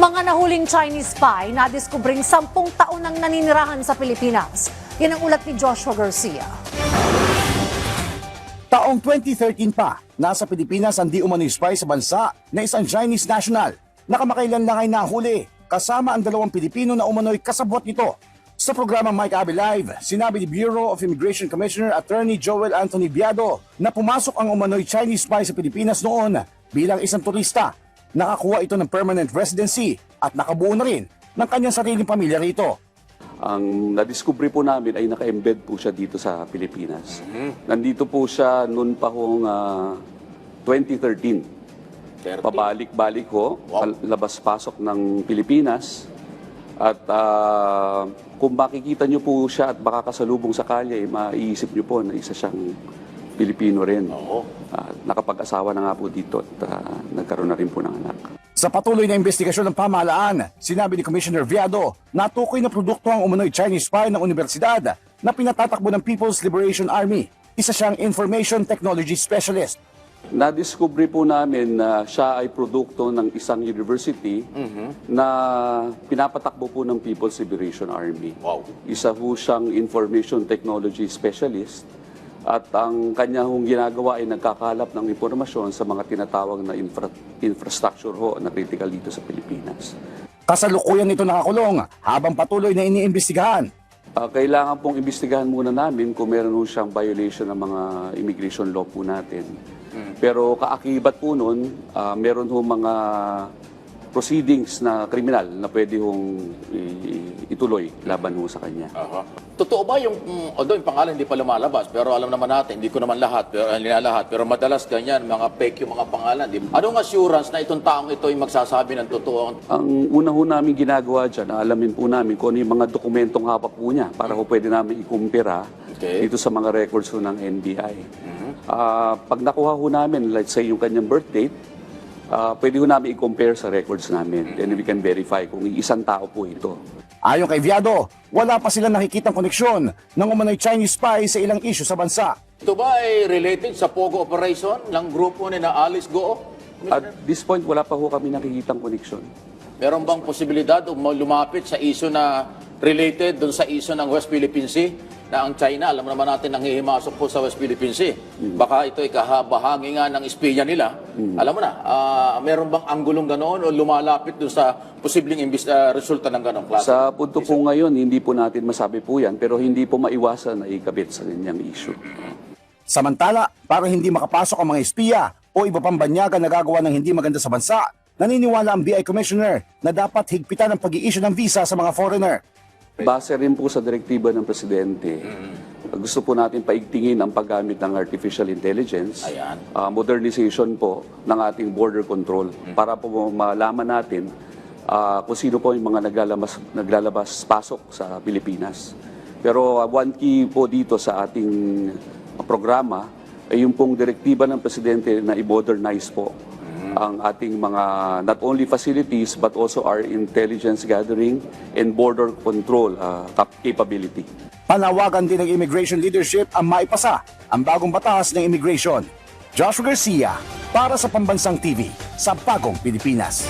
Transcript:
Mga nahuling Chinese spy na diskubring 10 taon nang naninirahan sa Pilipinas. Yan ang ulat ni Joshua Garcia. Taong 2013 pa, nasa Pilipinas ang di umano'y spy sa bansa na isang Chinese national. Nakamakailan lang ay nahuli, kasama ang 2 Pilipino na umano'y kasabwat nito. Sa programang Mike Abe Live, sinabi ni Bureau of Immigration Commissioner Attorney Joel Anthony Biado na pumasok ang umano'y Chinese spy sa Pilipinas noon bilang isang turista. Nakakuha ito ng permanent residency at nakabuo na rin ng kanyang sariling pamilya rito. Ang nadiskubre po namin ay naka-embed po siya dito sa Pilipinas. Nandito po siya noon pa hong 2013. Pabalik-balik ho, labas-pasok ng Pilipinas. At kung makikita niyo po siya at baka kasalubong sa kalye, maiisip niyo po na isa siyang Pilipino rin. Nakapag-asawa na nga po dito at nagkaroon na rin po ng anak. Sa patuloy na investigasyon ng pamahalaan, sinabi ni Commissioner Viado na tukoy na produkto ang umano'y Chinese spy ng universidad na pinatatakbo ng People's Liberation Army. Isa siyang Information Technology Specialist. Nadiskubre po namin na siya ay produkto ng isang university na pinapatakbo po ng People's Liberation Army. Isa po siyang Information Technology Specialist. At ang kanya hong ginagawa ay nagkakalap ng impormasyon sa mga tinatawag na infrastructure ho na critical dito sa Pilipinas. Kasalukuyan ito nakakulong habang patuloy na iniimbestigahan. Kailangan pong imbestigahan muna namin kung meron ho siyang violation ng mga immigration law po natin. Pero kaakibat po nun, meron ho mga proceedings na kriminal na pwede hong ituloy laban ho sa kanya. Totoo ba yung, although yung pangalan hindi pa lumalabas, pero alam naman natin, hindi ko naman lahat, pero madalas ganyan, mga fake yung mga pangalan. Anong assurance na itong taong ito ay magsasabi ng totoo? Ang una ho namin ginagawa dyan, alamin po namin kung ano yung mga dokumentong hawak po niya para ho pwede namin ikumpira dito sa mga records ho ng NBI. Pag nakuha ho namin, let's say yung kanyang birth date, pwede ho namin i-compare sa records namin. Then we can verify kung isang tao po ito. Ayon kay Viado, wala pa silang nakikitang koneksyon ng umano'y Chinese spy sa ilang issue sa bansa. Ito ba ay related sa Pogo operation ng grupo ni na Alice Goo? At this point, wala pa ho kami nakikitang koneksyon. Meron bang posibilidad o lumapit sa issue na related doon sa issue ng West Philippine Sea na ang China, alam naman natin, nanghihimasok po sa West Philippine Sea. Baka ito ay kahabahagi nga ng espiya nila. Alam mo na, meron bang anggulong ganoon o lumalapit doon sa posibleng resulta ng ganoong klase? Sa punto po ngayon, hindi po natin masabi po yan, pero hindi po maiwasan na ikabit sa ganyang issue. Samantala, para hindi makapasok ang mga espiya o iba pang banyaga na gagawa ng hindi maganda sa bansa, naniniwala ang BI Commissioner na dapat higpitan ang pag-i-issue ng visa sa mga foreigner. Base rin po sa direktiba ng Presidente, gusto po natin paigtingin ang paggamit ng artificial intelligence, modernization po ng ating border control para po malaman natin kung sino po yung mga naglalabas-pasok sa Pilipinas. Pero one key po dito sa ating programa ay yung pong direktiba ng Presidente na i-modernize po ang ating mga not only facilities but also our intelligence gathering and border control capability. Panawagan din ng immigration leadership ang maipasa ang bagong batas ng immigration. Joshua Garcia para sa Pambansang TV sa Bagong Pilipinas.